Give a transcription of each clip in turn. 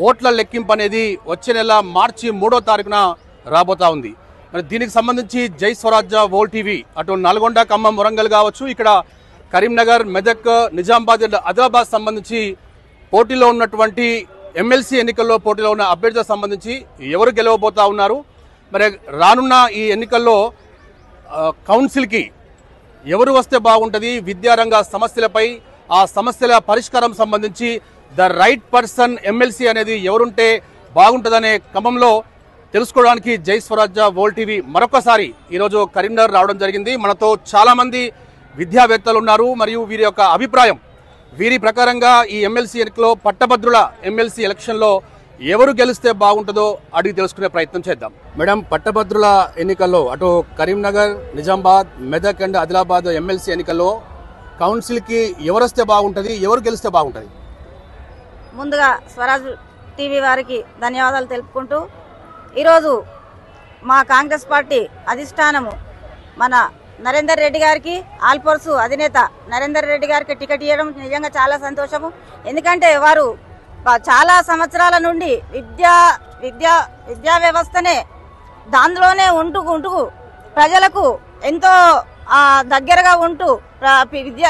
ఓట్ల లెక్కింపు అనేది వచ్చే నెల మార్చి 3వ తారీఖున రాబోతా ఉంది. మరి దీనికి సంబంధించి జై స్వరాజ్య వోల్ టీవీ అటు నల్గొండ, ఖమ్మం, వరంగల్ కావచ్చు, ఇక్కడ కరీంనగర్, మెదక్, నిజామాబాద్, ఆదిలాబాద్ సంబంధించి పోటీలో ఉన్నటువంటి ఎమ్మెల్సీ ఎన్నికల్లో పోటీలో ఉన్న అభ్యర్థులకు సంబంధించి ఎవరు గెలవబోతా ఉన్నారు, మరి రానున్న ఈ ఎన్నికల్లో కౌన్సిల్కి ఎవరు వస్తే బాగుంటుంది, విద్యారంగ సమస్యలపై ఆ సమస్యల పరిష్కారం సంబంధించి ద రైట్ పర్సన్ ఎమ్మెల్సీ అనేది ఎవరుంటే బాగుంటుందనే క్రమంలో తెలుసుకోవడానికి జై స్వరాజ్య వోల్ టీవీ మరొకసారి ఈరోజు కరీంనగర్ రావడం జరిగింది. మనతో చాలామంది విద్యావేత్తలు ఉన్నారు. మరియు వీరి యొక్క అభిప్రాయం, వీరి ప్రకారంగా ఈ ఎమ్మెల్సీ ఎన్నికలో పట్టభద్రుల ఎమ్మెల్సీ ఎలక్షన్లో ఎవరు గెలిస్తే బాగుంటుందో అడిగి తెలుసుకునే ప్రయత్నం చేద్దాం. మేడం, పట్టభద్రుల ఎన్నికల్లో అటు కరీంనగర్, నిజామాబాద్, మెదక్ అండ్ ఆదిలాబాద్ ఎమ్మెల్సీ ఎన్నికల్లో కౌన్సిల్కి ఎవరు వస్తే బాగుంటుంది, ఎవరు గెలిస్తే బాగుంటుంది? ముందుగా స్వరాజ్ టీవీ వారికి ధన్యవాదాలు తెలుపుకుంటూ, ఈరోజు మా కాంగ్రెస్ పార్టీ అధిష్టానము మన నరేందర్ రెడ్డి గారికి, ఆల్ఫోర్స్ అధినేత నరేందర్ రెడ్డి గారికి టికెట్ ఇవ్వడం నిజంగా చాలా సంతోషము. ఎందుకంటే వారు చాలా సంవత్సరాల నుండి విద్యా వ్యవస్థనే దానిలోనే ఉంటూ ప్రజలకు ఎంతో దగ్గరగా ఉంటూ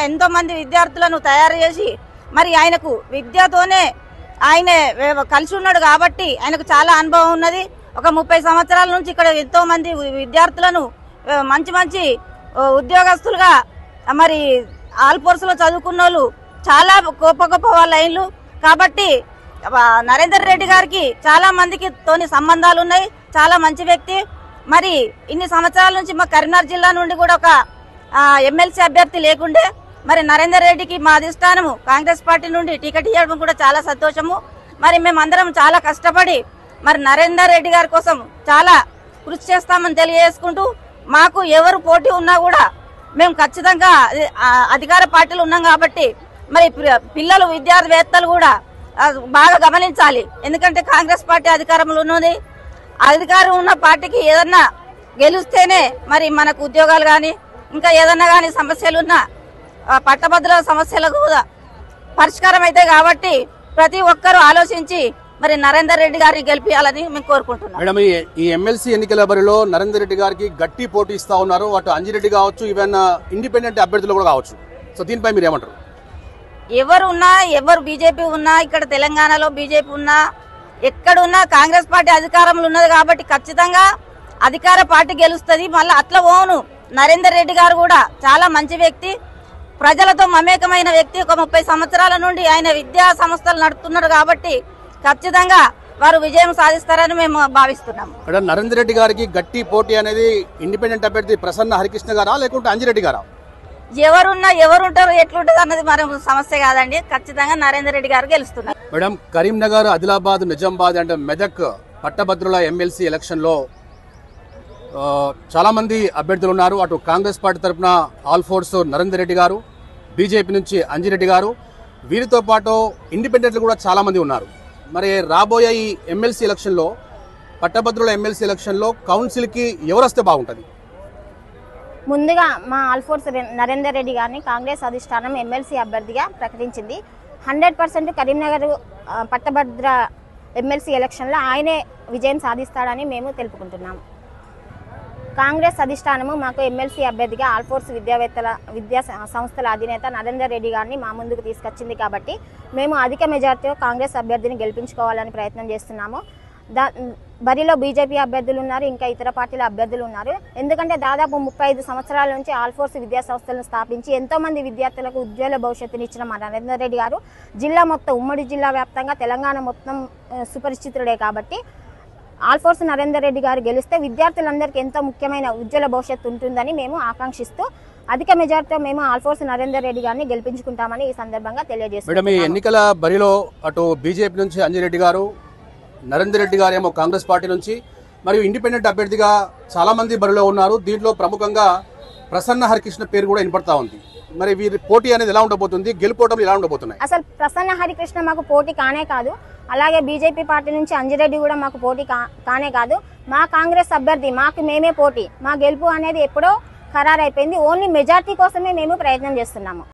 ఎంతో మంది విద్యార్థులను తయారు చేసి మరి ఆయనకు విద్యతోనే ఆయన కలిసి ఉన్నాడు కాబట్టి ఆయనకు చాలా అనుభవం ఉన్నది. ఒక 30 సంవత్సరాల నుంచి ఇక్కడ ఎంతో మంది విద్యార్థులను మంచి ఉద్యోగస్తులుగా మరి ఆల్ఫోర్స్ లో చదువుకున్న వాళ్ళు చాలా గొప్ప వాళ్ళ అయిన్లు. కాబట్టి నరేందర్ రెడ్డి గారికి చాలా మందికి తోని సంబంధాలు ఉన్నాయి, చాలా మంచి వ్యక్తి. మరి ఇన్ని సంవత్సరాల నుంచి మా కరీంనగర్ జిల్లా నుండి కూడా ఒక ఎమ్మెల్సీ అభ్యర్థి లేకుండే, మరి నరేందర్ రెడ్డికి మా అధిష్టానము కాంగ్రెస్ పార్టీ నుండి టికెట్ ఇవ్వడం కూడా చాలా సంతోషము. మరి మేమందరం చాలా కష్టపడి మరి నరేందర్ రెడ్డి గారి కోసం చాలా కృషి చేస్తామని తెలియజేసుకుంటూ, మాకు ఎవరు పోటీ ఉన్నా కూడా మేము ఖచ్చితంగా అధికార పార్టీలు ఉన్నాం కాబట్టి మరి పిల్లలు విద్యావేత్తలు కూడా బాగా గమనించాలి. ఎందుకంటే కాంగ్రెస్ పార్టీ అధికారంలో ఉన్నది, అధికారం ఉన్న పార్టీకి ఏదన్నా గెలిస్తేనే మరి మనకు ఉద్యోగాలు కానీ ఇంకా ఏదన్నా కానీ సమస్యలున్నా పట్టభద్రుల సమస్యలకు కూడా పరిష్కారం అయితే కాబట్టి ప్రతి ఒక్కరూ ఆలోచించి మరి నరేందర్ రెడ్డి గారిని గెలిపించాలని మేము కోరుకుంటున్నాం. మేడం, ఈ ఎమ్మెల్సీ ఎన్నికల బరిలో నరేందర్ రెడ్డి గారికి గట్టి పోటీ ఇస్తా ఉన్నారు. అటు అంజిరెడ్డి కావచ్చు, ఈవెన్ ఇండిపెండెంట్ అభ్యర్థులు కూడా కావచ్చు. సో దీనిపై మీరు ఏమంటారు? ఎవరు బీజేపీ ఉన్నా, ఇక్కడ తెలంగాణలో బీజేపీ ఉన్నా, ఎక్కడున్నా కాంగ్రెస్ పార్టీ అధికారంలో ఉన్నది కాబట్టి ఖచ్చితంగా అధికార పార్టీ గెలుస్తుంది. మళ్ళీ అట్లా ఓను నరేందర్ రెడ్డి గారు కూడా చాలా మంచి వ్యక్తి, ప్రజలతో మమేకమైన వ్యక్తి. ఒక 30 సంవత్సరాల నుండి ఆయన విద్యా సంస్థలు నడుపుతున్నారు కాబట్టి ఖచ్చితంగా వారు విజయం సాధిస్తారని మేము భావిస్తున్నాము. నరేందర్ రెడ్డి గారికి గట్టి పోటీ అనేది ఇండిపెండెంట్ అభ్యర్థి ప్రసన్న హరికృష్ణ గారా లేకుంటే అంజిరెడ్డి గారా? ఎవరుంటారు ఎట్లుంటది అన్నది మరి సమస్య కాదండి. ఖచ్చితంగా నరేందర్ రెడ్డి గారు గెలుస్తున్నారు. మేడం, కరీంనగర్, ఆదిలాబాద్, నిజామాబాద్ అండ్ మెదక్ పట్టభద్రుల ఎమ్మెల్సీ ఎలక్షన్ లో చాలా మంది అభ్యర్థులు ఉన్నారు. అటు కాంగ్రెస్ పార్టీ తరఫున ఆల్ఫోర్స్ నరేందర్ రెడ్డి గారు, బీజేపీ నుంచి అంజిరెడ్డి గారు, వీరితో పాటు ఇండిపెండెంట్లు కూడా చాలా మంది ఉన్నారు. మరి రాబోయే ఈ ఎమ్మెల్సీ ఎలక్షన్లో, పట్టభద్రుల ఎమ్మెల్సీ ఎలక్షన్లో కౌన్సిల్కి ఎవరు వస్తే బాగుంటుంది? ముందుగా మా ఆల్ఫోర్స్ నరేందర్ రెడ్డి గారిని కాంగ్రెస్ అధిష్టానం ఎమ్మెల్సీ అభ్యర్థిగా ప్రకటించింది. 100% కరీంనగర్ పట్టభద్ర ఎమ్మెల్సీ ఎలక్షన్లో ఆయనే విజయం సాధిస్తాడని మేము తెలుపుకుంటున్నాము. కాంగ్రెస్ అధిష్టానము మాకు ఎమ్మెల్సీ అభ్యర్థిగా ఆల్ఫోర్స్ విద్యా సంస్థల అధినేత నరేందర్ రెడ్డి గారిని మా ముందుకు తీసుకొచ్చింది కాబట్టి మేము అధిక మెజార్టీతో కాంగ్రెస్ అభ్యర్థిని గెలిపించుకోవాలని ప్రయత్నం చేస్తున్నాము. బరిలో బీజేపీ అభ్యర్థులు ఉన్నారు, ఇంకా ఇతర పార్టీల అభ్యర్థులు ఉన్నారు. ఎందుకంటే దాదాపు 35 సంవత్సరాల నుంచి ఆల్ఫోర్స్ విద్యా సంస్థలను స్థాపించి ఎంతో మంది విద్యార్థులకు ఉజ్వల భవిష్యత్తుని ఇచ్చిన మా నరేందర్ రెడ్డి గారు జిల్లా మొత్తం, ఉమ్మడి జిల్లా వ్యాప్తంగా తెలంగాణ మొత్తం సుపరిచితుడే కాబట్టి ఆల్ఫోర్స్ నరేందర్ రెడ్డి గారు గెలిస్తే విద్యార్థులందరికీ ఎంతో ముఖ్యమైన ఉజ్వల భవిష్యత్తు ఉంటుందని మేము ఆకాంక్షిస్తూ అధిక మెజార్టీతో మేము ఆల్ఫోర్స్ నరేందర్ రెడ్డి గారిని గెలిపించుకుంటామని ఈ సందర్భంగా తెలియజేస్తున్నాం. ఈ ఎన్నికల బరిలో అటు బీజేపీ నుంచి అంజిరెడ్డి గారు, నరేందర్ రెడ్డి గారు ఏమో కాంగ్రెస్ పార్టీ నుంచి, మరియు ఇండిపెండెంట్ అభ్యర్థిగా చాలా మంది బరిలో ఉన్నారు. దీంట్లో ప్రముఖంగా ప్రసన్న హరికృష్ణ పేరు కూడా వినపడతా ఉంది. మరి వీరి పోటీ అనేది ఎలా ఉండబోతుంది, గెలుపోవడం ఎలా ఉండబోతున్నాయి? అసలు ప్రసన్న హరికృష్ణ మాకు పోటీ కానే కాదు, అలాగే బీజేపీ పార్టీ నుంచి అంజిరెడ్డి కూడా మాకు పోటీ కానే కాదు. మా కాంగ్రెస్ అభ్యర్థి, మాకు మేమే పోటీ. మా గెలుపు అనేది ఎప్పుడో ఖరారైపోయింది. ఓన్లీ మెజార్టీ కోసమే మేము ప్రయత్నం చేస్తున్నాము.